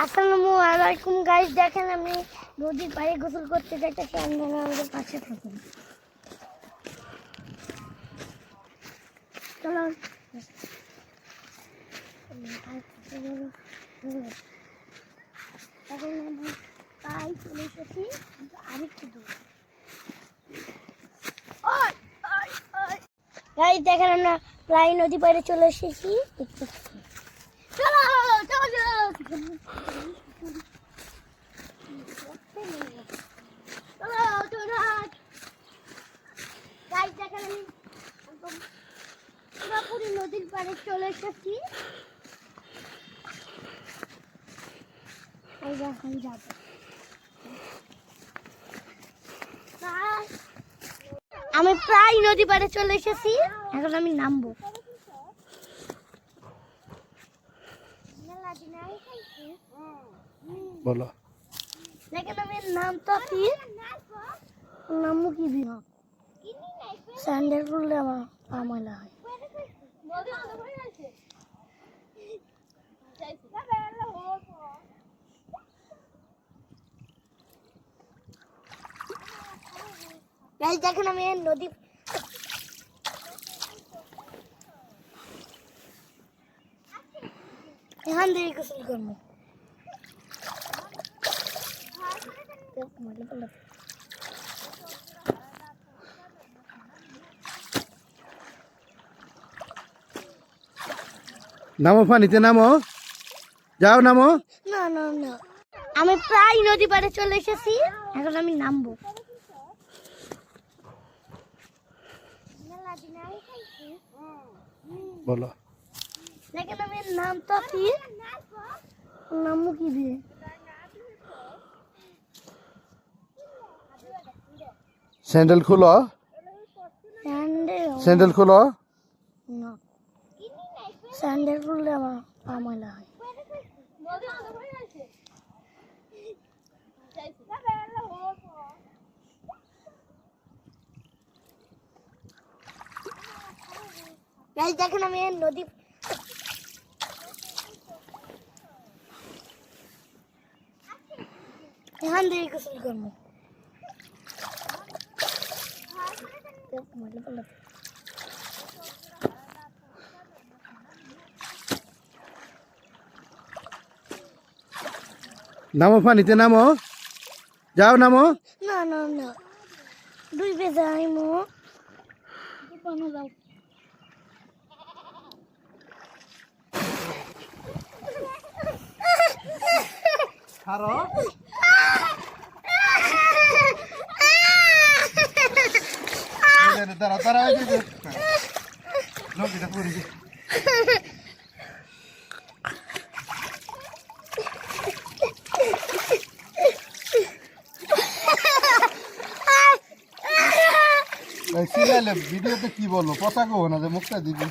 আসসালামু আলাইকুম গাইস, দেখেন আমি নদীর পাড়ে গোসল করতে যাইতেছি। আপনারা আমাদের পাশে থাকুন। চলো এখন আমি প্রায় চলে এসেছি, আরেকটু দূর। গাইস দেখেন আমরা প্রায় নদী পাড়ে চলে এসেছি। চলো চলো পুরোপুরি নদীর পাড়ে চলে এসেছি। আমি প্রায় নদী পাড়ে চলে এসেছি, এখন আমি নামবো। বলো দেখেন আমি নামতাছি, নামবো কি দিন স্যান্ডেল করলে আমার পা ময়লা হয়। দেখেন আমি নদী এখান থেকে গোসল করবো। নামো, পানিতে নামো, যাও নামো। না না না, আমি প্রায় নদী পাড়ে চলে এসেছি, এখন আমি নামবো। বলো দেখেন আমি নামতাছি, নামবো কি দিয়ে স্যান্ডেল খুলো, স্যান্ডেল খুলো। না, স্যান্ডেল করলে আমার পা ময়লা হয়। দেখেন আমি নদী এখান থেকে গোসল করবো। নামো, পানিতে নামো, যাও নামো। না না না, ডুবে যাই মো যাও। ছাড়ো, দাঁড়া দাঁড়া, নদীটা পড়ে গেছে। ভিডিওতে কি বলবো, কথা কো না যে মুখটা দিবি।